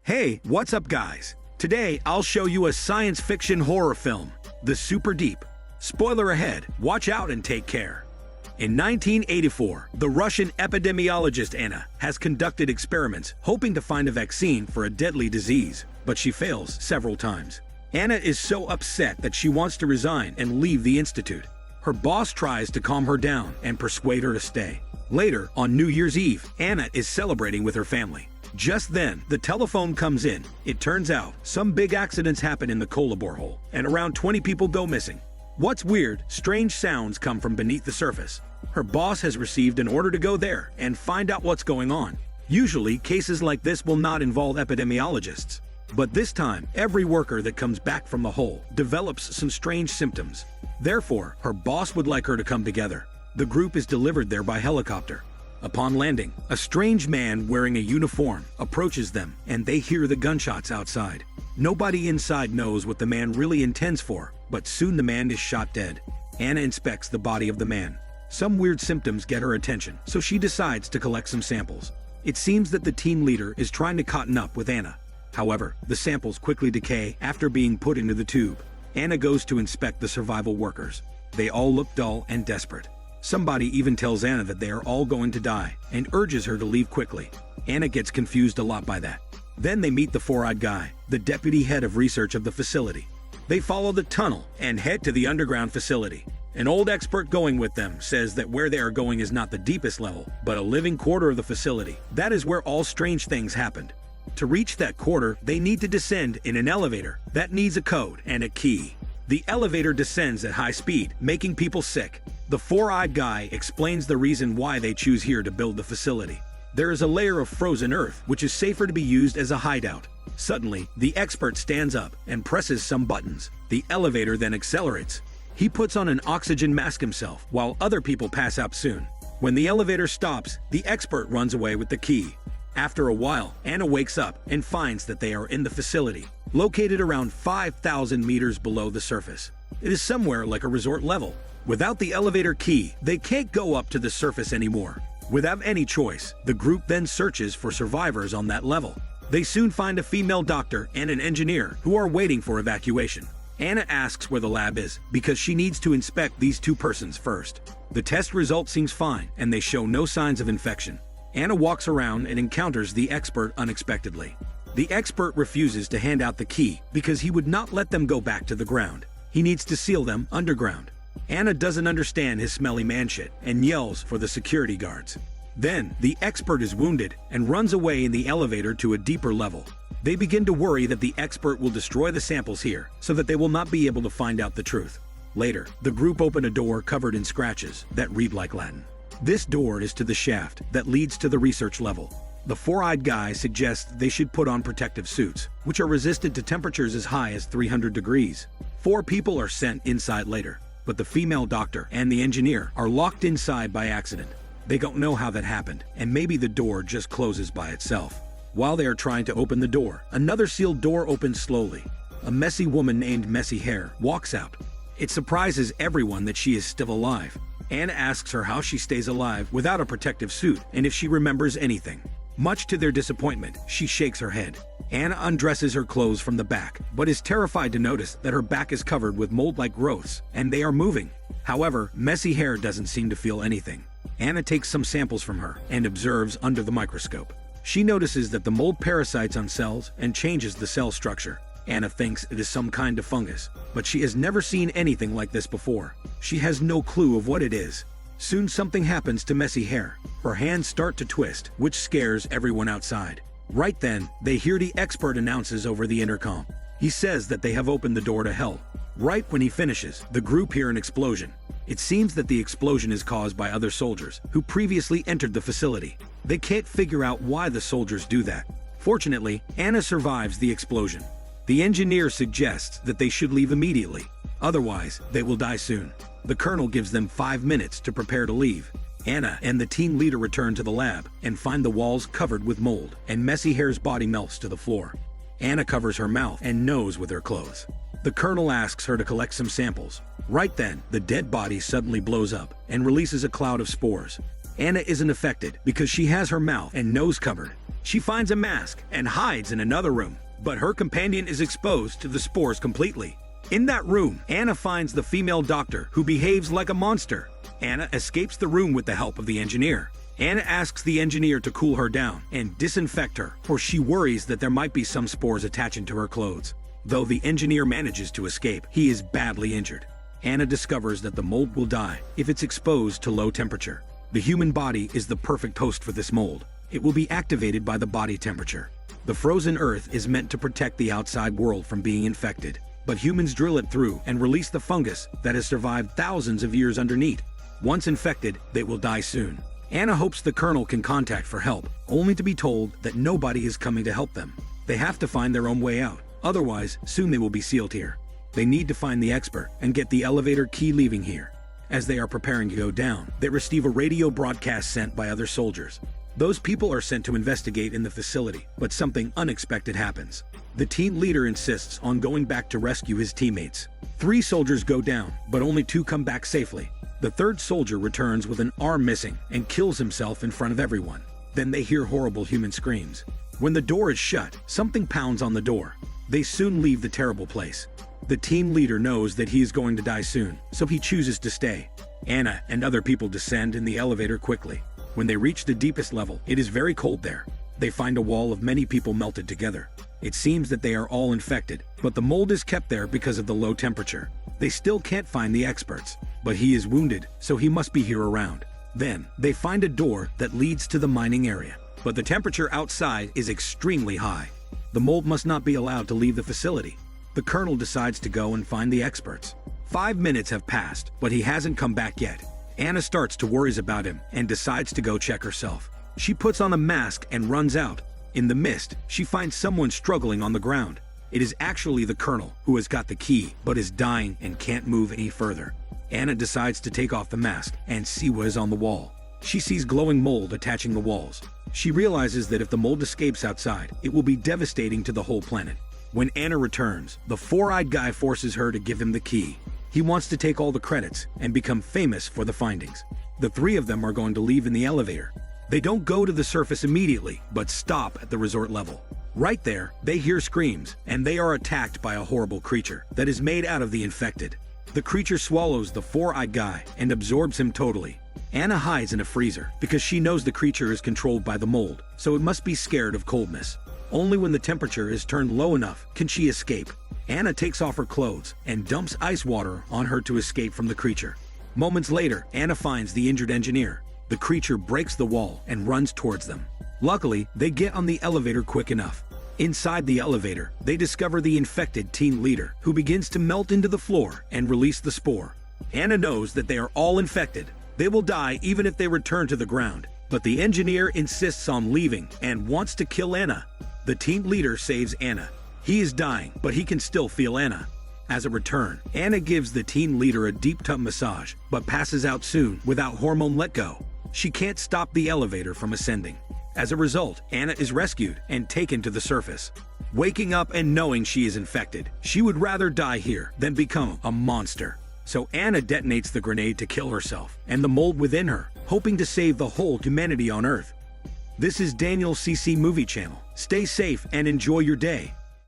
Hey, what's up guys? Today I'll show you a science fiction horror film, The Super Deep. Spoiler ahead, watch out and take care. In 1984, the Russian epidemiologist Anna has conducted experiments hoping to find a vaccine for a deadly disease, but she fails several times. Anna is so upset that she wants to resign and leave the institute. Her boss tries to calm her down and persuade her to stay. Later, on New Year's Eve, Anna is celebrating with her family. Just then, the telephone comes in. It turns out, some big accidents happen in the Kola borehole, and around 20 people go missing. What's weird, strange sounds come from beneath the surface. Her boss has received an order to go there and find out what's going on. Usually, cases like this will not involve epidemiologists. But this time, every worker that comes back from the hole develops some strange symptoms. Therefore, her boss would like her to come together. The group is delivered there by helicopter. Upon landing, a strange man wearing a uniform approaches them, and they hear the gunshots outside. Nobody inside knows what the man really intends for, but soon the man is shot dead. Anna inspects the body of the man. Some weird symptoms get her attention, so she decides to collect some samples. It seems that the team leader is trying to cotton up with Anna. However, the samples quickly decay after being put into the tube. Anna goes to inspect the survival workers. They all look dull and desperate. Somebody even tells Anna that they are all going to die and urges her to leave quickly. Anna gets confused a lot by that. Then they meet the four-eyed guy, the deputy head of research of the facility. They follow the tunnel and head to the underground facility. An old expert going with them says that where they are going is not the deepest level, but a living quarter of the facility. That is where all strange things happened. To reach that quarter, they need to descend in an elevator that needs a code and a key. The elevator descends at high speed, making people sick. The four-eyed guy explains the reason why they choose here to build the facility. There is a layer of frozen earth, which is safer to be used as a hideout. Suddenly, the expert stands up and presses some buttons. The elevator then accelerates. He puts on an oxygen mask himself, while other people pass out soon. When the elevator stops, the expert runs away with the key. After a while, Anna wakes up and finds that they are in the facility, located around 5,000 meters below the surface. It is somewhere like a resort level. Without the elevator key, they can't go up to the surface anymore. Without any choice, the group then searches for survivors on that level. They soon find a female doctor and an engineer who are waiting for evacuation. Anna asks where the lab is because she needs to inspect these two persons first. The test result seems fine and they show no signs of infection. Anna walks around and encounters the expert unexpectedly. The expert refuses to hand out the key because he would not let them go back to the ground. He needs to seal them underground. Anna doesn't understand his smelly man shit and yells for the security guards. Then, the expert is wounded and runs away in the elevator to a deeper level. They begin to worry that the expert will destroy the samples here so that they will not be able to find out the truth. Later, the group open a door covered in scratches that read like Latin. This door is to the shaft that leads to the research level. The four-eyed guy suggests they should put on protective suits, which are resistant to temperatures as high as 300 degrees. 4 people are sent inside later, but the female doctor and the engineer are locked inside by accident. They don't know how that happened, and maybe the door just closes by itself. While they are trying to open the door, another sealed door opens slowly. A messy woman named Messy Hair walks out. It surprises everyone that she is still alive. Anna asks her how she stays alive without a protective suit and if she remembers anything. Much to their disappointment, she shakes her head. Anna undresses her clothes from the back, but is terrified to notice that her back is covered with mold-like growths, and they are moving. However, Messy Hair doesn't seem to feel anything. Anna takes some samples from her and observes under the microscope. She notices that the mold parasites on cells and changes the cell structure. Anna thinks it is some kind of fungus, but she has never seen anything like this before. She has no clue of what it is. Soon something happens to Messy Hair. Her hands start to twist, which scares everyone outside. Right then, they hear the expert announces over the intercom. He says that they have opened the door to hell. Right when he finishes, the group hear an explosion. It seems that the explosion is caused by other soldiers who previously entered the facility. They can't figure out why the soldiers do that. Fortunately, Anna survives the explosion. The engineer suggests that they should leave immediately, otherwise they will die soon. The colonel gives them 5 minutes to prepare to leave. Anna and the team leader return to the lab and find the walls covered with mold, and Messy Hair's body melts to the floor. Anna covers her mouth and nose with her clothes. The colonel asks her to collect some samples. Right then, the dead body suddenly blows up and releases a cloud of spores. Anna isn't affected because she has her mouth and nose covered. She finds a mask and hides in another room, but her companion is exposed to the spores completely. In that room, Anna finds the female doctor who behaves like a monster. Anna escapes the room with the help of the engineer. Anna asks the engineer to cool her down and disinfect her, for she worries that there might be some spores attaching to her clothes. Though the engineer manages to escape, he is badly injured. Anna discovers that the mold will die if it's exposed to low temperature. The human body is the perfect host for this mold. It will be activated by the body temperature. The frozen earth is meant to protect the outside world from being infected, but humans drill it through and release the fungus that has survived thousands of years underneath. Once infected, they will die soon. Anna hopes the colonel can contact for help, only to be told that nobody is coming to help them. They have to find their own way out, otherwise soon they will be sealed here. They need to find the expert and get the elevator key leaving here. As they are preparing to go down, they receive a radio broadcast sent by other soldiers. Those people are sent to investigate in the facility, but something unexpected happens. The team leader insists on going back to rescue his teammates. 3 soldiers go down, but only 2 come back safely. The 3rd soldier returns with an arm missing and kills himself in front of everyone. Then they hear horrible human screams. When the door is shut, something pounds on the door. They soon leave the terrible place. The team leader knows that he is going to die soon, so he chooses to stay. Anna and other people descend in the elevator quickly. When they reach the deepest level, it is very cold there. They find a wall of many people melted together. It seems that they are all infected, but the mold is kept there because of the low temperature. They still can't find the experts, but he is wounded, so he must be here around. Then, they find a door that leads to the mining area, but the temperature outside is extremely high. The mold must not be allowed to leave the facility. The colonel decides to go and find the experts. 5 minutes have passed, but he hasn't come back yet. Anna starts to worry about him and decides to go check herself. She puts on a mask and runs out. In the mist, she finds someone struggling on the ground. It is actually the colonel, who has got the key, but is dying and can't move any further. Anna decides to take off the mask and see what is on the wall. She sees glowing mold attaching the walls. She realizes that if the mold escapes outside, it will be devastating to the whole planet. When Anna returns, the 4-eyed guy forces her to give him the key. He wants to take all the credits and become famous for the findings. The 3 of them are going to leave in the elevator. They don't go to the surface immediately, but stop at the resort level. Right there, they hear screams, and they are attacked by a horrible creature that is made out of the infected. The creature swallows the 4-eyed guy and absorbs him totally. Anna hides in a freezer because she knows the creature is controlled by the mold, so it must be scared of coldness. Only when the temperature is turned low enough can she escape. Anna takes off her clothes and dumps ice water on her to escape from the creature. Moments later, Anna finds the injured engineer. The creature breaks the wall and runs towards them. Luckily, they get on the elevator quick enough. Inside the elevator, they discover the infected team leader, who begins to melt into the floor and release the spore. Anna knows that they are all infected. They will die even if they return to the ground. But the engineer insists on leaving and wants to kill Anna. The team leader saves Anna. He is dying, but he can still feel Anna. As a return, Anna gives the team leader a deep tub massage, but passes out soon without hormone let go. She can't stop the elevator from ascending. As a result, Anna is rescued and taken to the surface. Waking up and knowing she is infected, she would rather die here than become a monster. So Anna detonates the grenade to kill herself and the mold within her, hoping to save the whole humanity on Earth. This is Daniel CC Movie Channel. Stay safe and enjoy your day.